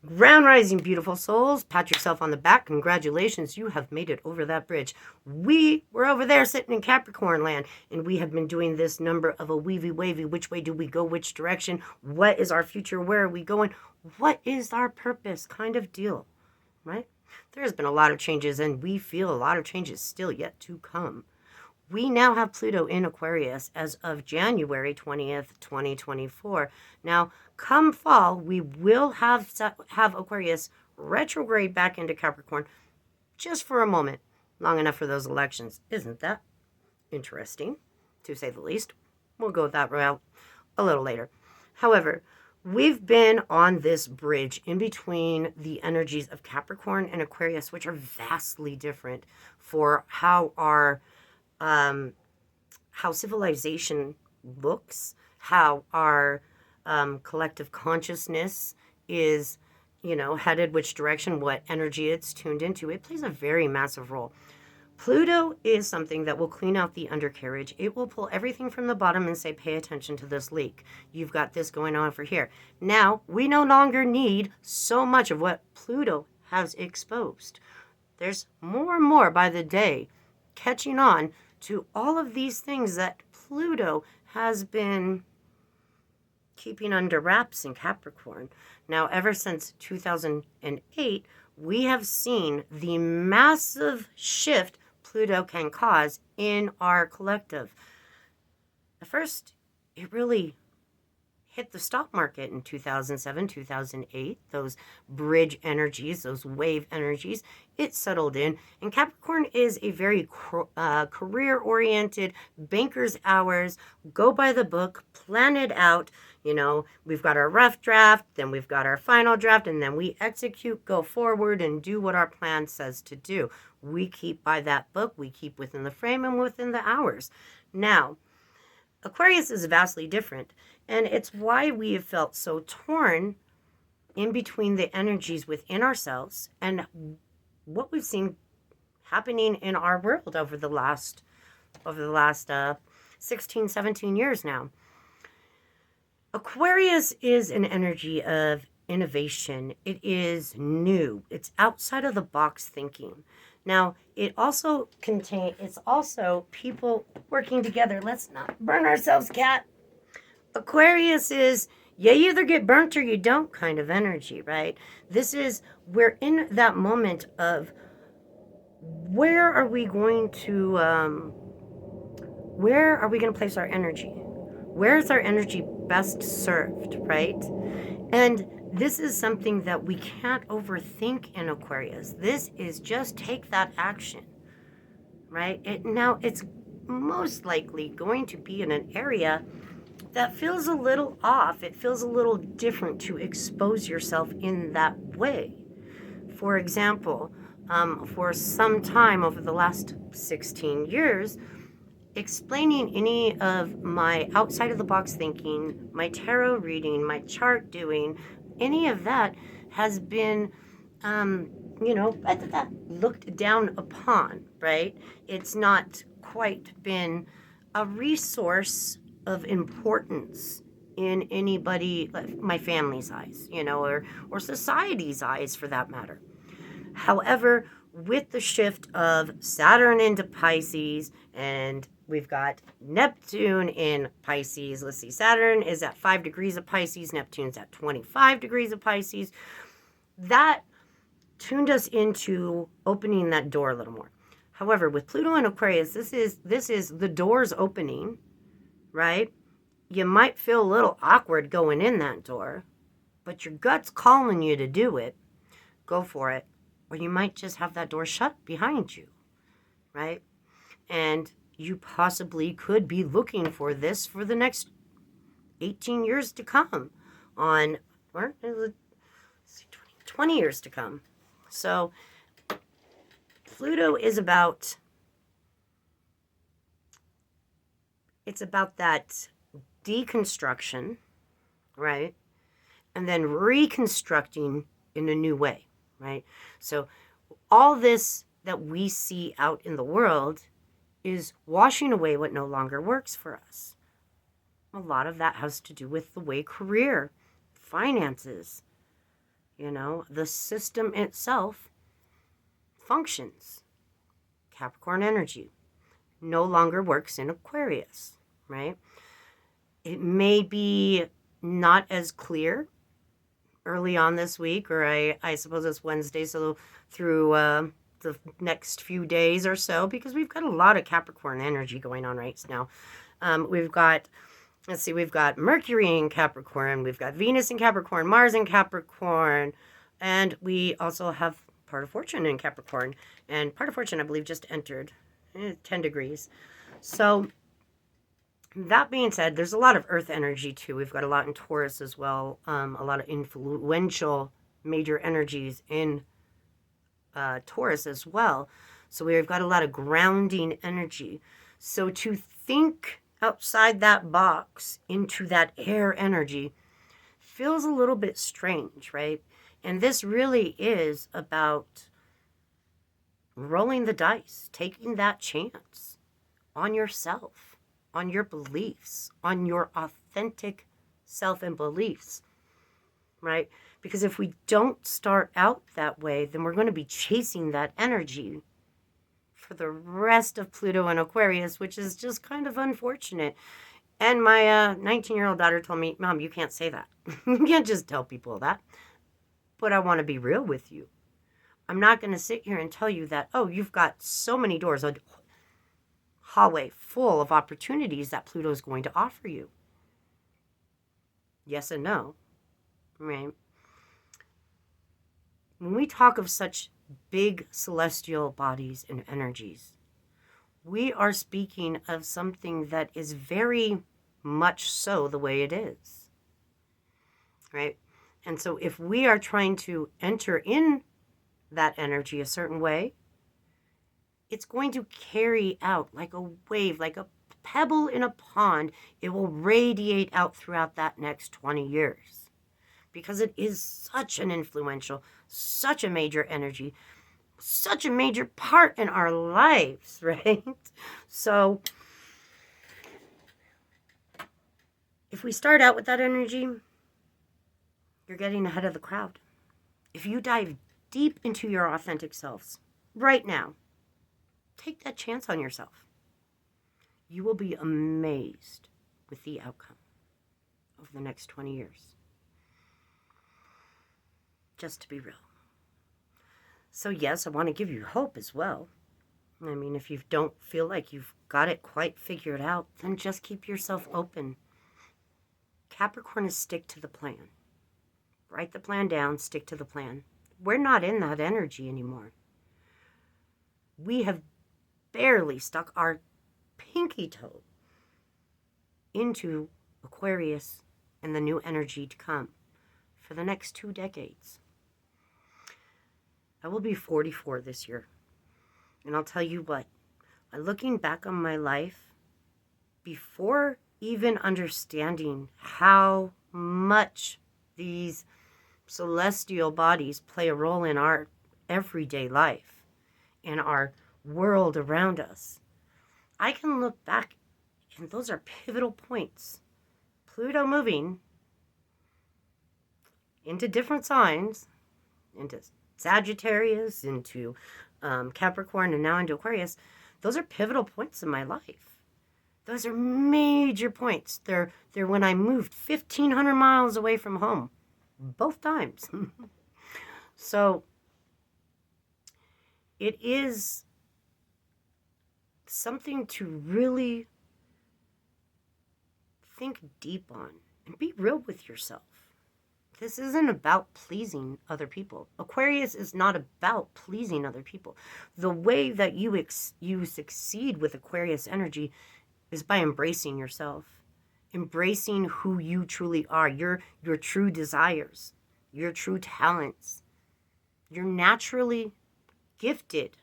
Ground rising, beautiful souls. Pat yourself on the back. Congratulations, you have made it over that bridge. We were over there sitting in Capricorn land, and we have been doing this number of a weavy wavy. Which way do we go? Which direction? What is our future? Where are we going? What is our purpose? Kind of deal, right? There's been a lot of changes, and we feel a lot of changes still yet to come. We now have Pluto in Aquarius as of January 20th, 2024. Now, come fall, we will have Aquarius retrograde back into Capricorn just for a moment, long enough for those elections. Isn't that interesting, to say the least? We'll go that route a little later. However, we've been on this bridge in between the energies of Capricorn and Aquarius, which are vastly different for how civilization looks, how our collective consciousness is, headed which direction, what energy it's tuned into. It plays a very massive role. Pluto is something that will clean out the undercarriage. It will pull everything from the bottom and say, pay attention to this leak. You've got this going on over here. Now, we no longer need so much of what Pluto has exposed. There's more and more by the day catching on to all of these things that Pluto has been keeping under wraps in Capricorn. Now, ever since 2008, we have seen the massive shift Pluto can cause in our collective. At first, it really hit the stock market in 2007, 2008, those bridge energies, those wave energies, it settled in. And Capricorn is a very career-oriented, banker's hours, go by the book, plan it out. We've got our rough draft, then we've got our final draft, and then we execute, go forward, and do what our plan says to do. We keep by that book, we keep within the frame and within the hours. Now, Aquarius is vastly different, and it's why we have felt so torn in between the energies within ourselves and what we've seen happening in our world over the last 16, 17 years now. Aquarius is an energy of innovation. It is new. It's outside of the box thinking. Now, it's also people working together. Let's not burn ourselves, cat. Aquarius is, you either get burnt or you don't kind of energy, right? We're in that moment of where are we going to place our energy? Where is our energy best served, right? And this is something that we can't overthink in Aquarius. This is just take that action, right? It's most likely going to be in an area that feels a little off. It feels a little different to expose yourself in that way. For example, for some time over the last 16 years, explaining any of my outside of the box thinking, my tarot reading, my chart doing, any of that has been, looked down upon, right? It's not quite been a resource of importance in anybody, my family's eyes, or society's eyes for that matter. However, with the shift of Saturn into Pisces, and we've got Neptune in Pisces. Let's see, Saturn is at 5 degrees of Pisces, Neptune's at 25 degrees of Pisces. That tuned us into opening that door a little more. However, with Pluto and Aquarius, this is the doors opening, right? You might feel a little awkward going in that door, but your gut's calling you to do it. Go for it. Or you might just have that door shut behind you, right? And you possibly could be looking for this for the next 18 years to come, or 20 years to come. So Pluto is about that deconstruction, right? And then reconstructing in a new way, right? So all this that we see out in the world is washing away what no longer works for us. A lot of that has to do with the way career, finances, The system itself functions. Capricorn energy no longer works in Aquarius, right? It may be not as clear early on this week, or I suppose it's Wednesday, so through the next few days or so, because we've got a lot of Capricorn energy going on right now. We've got Mercury in Capricorn, we've got Venus in Capricorn, Mars in Capricorn, and we also have part of Fortune in Capricorn. And part of Fortune, I believe, just entered 10 degrees. So that being said, there's a lot of Earth energy too. We've got a lot in Taurus as well. A lot of influential major energies in Taurus as well. So we've got a lot of grounding energy. So to think outside that box into that air energy feels a little bit strange, right? And this really is about rolling the dice, taking that chance on yourself, on your beliefs, on your authentic self and beliefs, right? Because if we don't start out that way, then we're going to be chasing that energy for the rest of Pluto and Aquarius, which is just kind of unfortunate. And my 19-year-old daughter told me, Mom, you can't say that. You can't just tell people that. But I want to be real with you. I'm not going to sit here and tell you that, oh, you've got so many doors, a hallway full of opportunities that Pluto is going to offer you. Yes and no, right? When we talk of such big celestial bodies and energies, we are speaking of something that is very much so the way it is, right? And so if we are trying to enter in that energy a certain way, it's going to carry out like a wave, like a pebble in a pond. It will radiate out throughout that next 20 years because it is such an influential, such a major energy, such a major part in our lives, right? So if we start out with that energy, you're getting ahead of the crowd. If you dive deep into your authentic selves right now, take that chance on yourself. You will be amazed with the outcome of the next 20 years. Just to be real. So yes, I want to give you hope as well. I mean, if you don't feel like you've got it quite figured out, then just keep yourself open. Capricorn is stick to the plan. Write the plan down, stick to the plan. We're not in that energy anymore. We have barely stuck our pinky toe into Aquarius and the new energy to come for the next 2 decades. I will be 44 this year. And I'll tell you what, looking back on my life, before even understanding how much these celestial bodies play a role in our everyday life, in our world around us, I can look back and those are pivotal points. Pluto moving into different signs, into Sagittarius, into Capricorn, and now into Aquarius, those are pivotal points in my life. Those are major points. They're when I moved 1,500 miles away from home, both times. So it is something to really think deep on and be real with yourself. This isn't about pleasing other people. Aquarius is not about pleasing other people. The way that you succeed with Aquarius energy is by embracing yourself, embracing who you truly are, your true desires, your true talents, your naturally gifted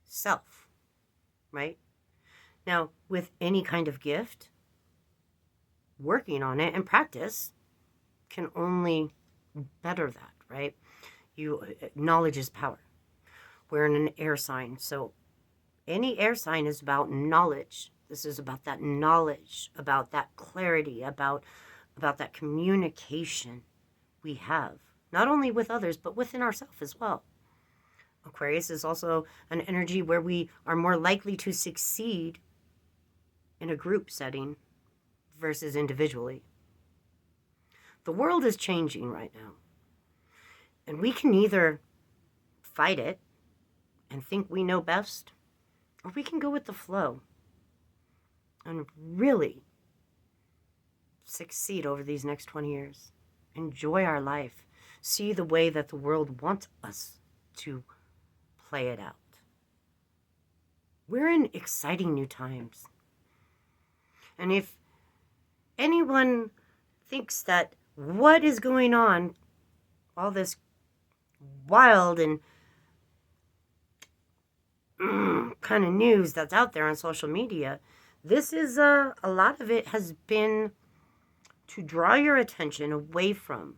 self, right? Now, with any kind of gift, working on it and practice can only better that, right? Knowledge is power. We're in an air sign, so any air sign is about knowledge. This is about that knowledge, about that clarity, about that communication we have. not only with others, but within ourselves as well. Aquarius is also an energy where we are more likely to succeed in a group setting versus individually. The world is changing right now, and we can either fight it and think we know best, or we can go with the flow and really succeed over these next 20 years. Enjoy our life. See the way that the world wants us to play it out. We're in exciting new times. And if anyone thinks that what is going on, all this wild and kind of news that's out there on social media, this is a lot of it has been to draw your attention away from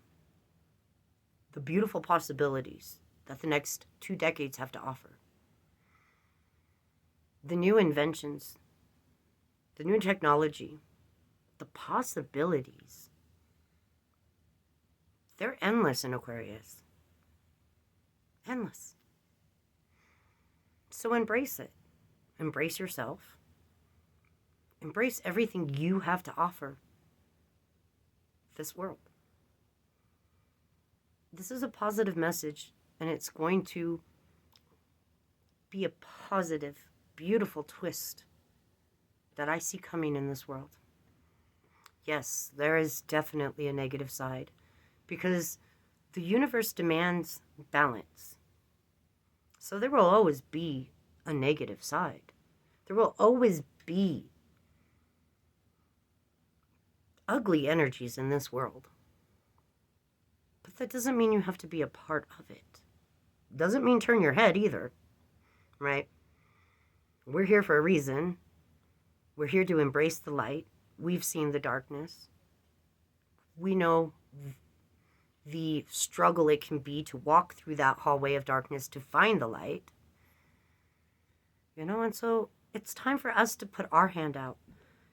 the beautiful possibilities that the next 2 decades have to offer. The new inventions, the new technology, the possibilities, they're endless in Aquarius. Endless. So embrace it. Embrace yourself. Embrace everything you have to offer this world. This is a positive message, and it's going to be a positive, beautiful twist that I see coming in this world. Yes, there is definitely a negative side, because the universe demands balance. So there will always be a negative side. There will always be ugly energies in this world. But that doesn't mean you have to be a part of it. Doesn't mean turn your head either, right? We're here for a reason. We're here to embrace the light. We've seen the darkness. We know the struggle it can be to walk through that hallway of darkness to find the light. And so it's time for us to put our hand out.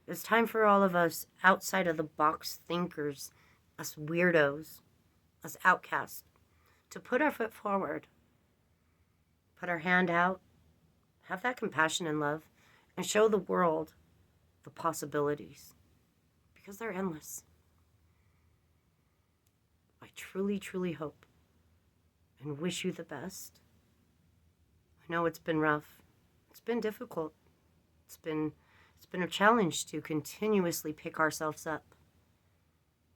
It's time for all of us outside of the box thinkers, us weirdos, us outcasts, to put our foot forward, put our hand out, have that compassion and love, and show the world the possibilities, because they're endless. I truly, truly hope and wish you the best. I know it's been rough. It's been difficult. It's been a challenge to continuously pick ourselves up,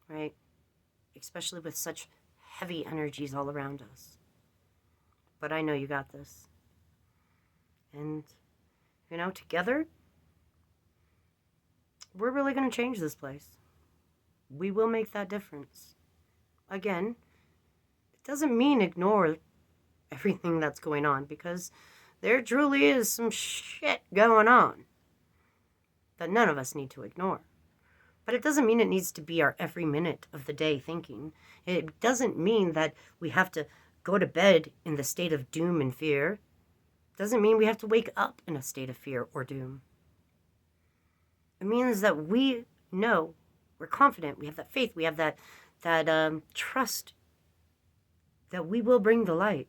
right? Especially with such heavy energies all around us. But I know you got this. And, together, we're really going to change this place. We will make that difference. Again, it doesn't mean ignore everything that's going on, because there truly is some shit going on that none of us need to ignore. But it doesn't mean it needs to be our every minute of the day thinking. It doesn't mean that we have to go to bed in the state of doom and fear. It doesn't mean we have to wake up in a state of fear or doom. It means that we know, we're confident, we have that faith, we have that trust that we will bring the light.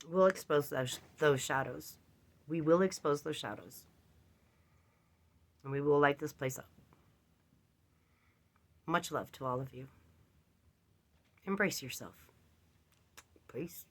We'll expose those shadows. We will expose those shadows. And we will light this place up. Much love to all of you. Embrace yourself. Peace.